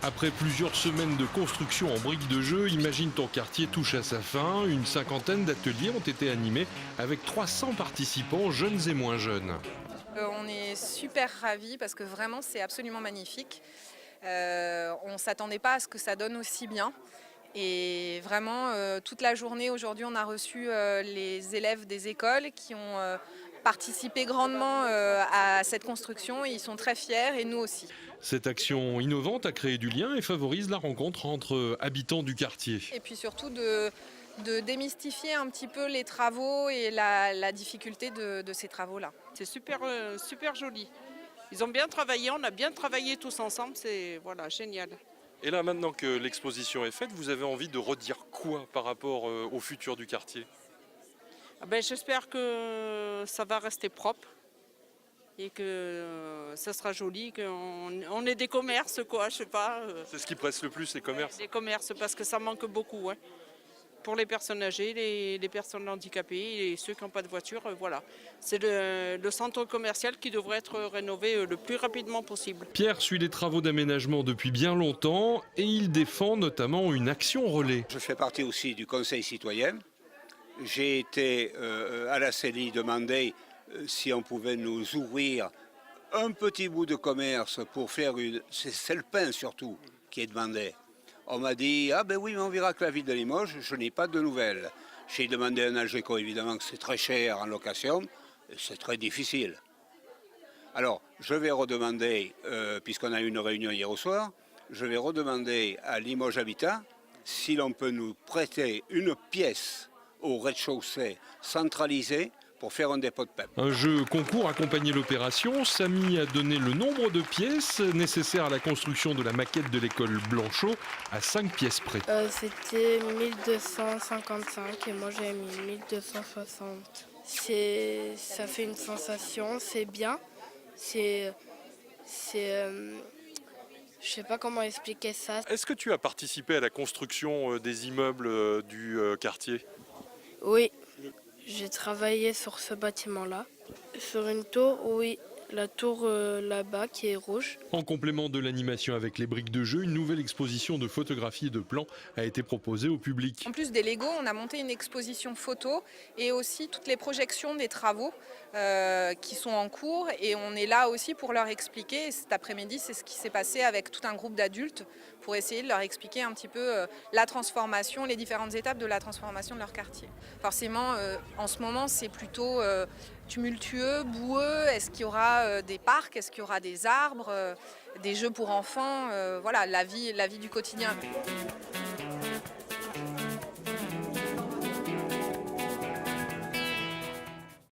Après plusieurs semaines de construction en briques de jeu, Imagine ton quartier touche à sa fin. Une cinquantaine d'ateliers ont été animés avec 300 participants, jeunes et moins jeunes. On est super ravis parce que vraiment c'est absolument magnifique. On ne s'attendait pas à ce que ça donne aussi bien. Et vraiment, toute la journée, aujourd'hui, on a reçu les élèves des écoles qui ont participé grandement à cette construction. Ils sont très fiers et nous aussi. Cette action innovante a créé du lien et favorise la rencontre entre habitants du quartier. Et puis surtout de démystifier un petit peu les travaux et la difficulté de ces travaux-là. C'est super, super joli. Ils ont bien travaillé, on a bien travaillé tous ensemble, c'est voilà, génial. Et là, maintenant que l'exposition est faite, vous avez envie de redire quoi par rapport au futur du quartier ? Ah ben, j'espère que ça va rester propre et que ça sera joli, qu'on ait des commerces, quoi, je sais pas. C'est ce qui presse le plus, les commerces. Des commerces, parce que ça manque beaucoup. Hein. Pour les personnes âgées, les personnes handicapées et ceux qui n'ont pas de voiture, voilà. C'est le centre commercial qui devrait être rénové le plus rapidement possible. Pierre suit les travaux d'aménagement depuis bien longtemps et il défend notamment une action relais. Je fais partie aussi du Conseil citoyen. J'ai été à la CELI demander si on pouvait nous ouvrir un petit bout de commerce pour faire une... C'est le pain surtout qui est demandé. On m'a dit, ah ben oui, mais on verra que la ville de Limoges, je n'ai pas de nouvelles. J'ai demandé à un Algeco, évidemment, que c'est très cher en location, et c'est très difficile. Alors, je vais redemander, puisqu'on a eu une réunion hier au soir, je vais redemander à Limoges Habitat si l'on peut nous prêter une pièce au rez-de-chaussée centralisée pour faire un dépôt de pain. Un jeu concours accompagnait l'opération. Samy a donné le nombre de pièces nécessaires à la construction de la maquette de l'école Blanchot à 5 pièces près. C'était 1255 et moi j'ai mis 1260. Ça fait une sensation, c'est bien. Je sais pas comment expliquer ça. Est-ce que tu as participé à la construction des immeubles du quartier ? Oui, j'ai travaillé sur ce bâtiment-là. Sur une tour, oui. La tour là-bas qui est rouge. En complément de l'animation avec les briques de jeu, une nouvelle exposition de photographies et de plans a été proposée au public. En plus des Lego, on a monté une exposition photo et aussi toutes les projections des travaux qui sont en cours. Et on est là aussi pour leur expliquer. Et cet après-midi, c'est ce qui s'est passé avec tout un groupe d'adultes pour essayer de leur expliquer un petit peu la transformation, les différentes étapes de la transformation de leur quartier. Forcément, en ce moment, c'est plutôt tumultueux, boueux. Est-ce qu'il y aura des parcs? Est-ce qu'il y aura des arbres? Des jeux pour enfants? Voilà, la vie du quotidien.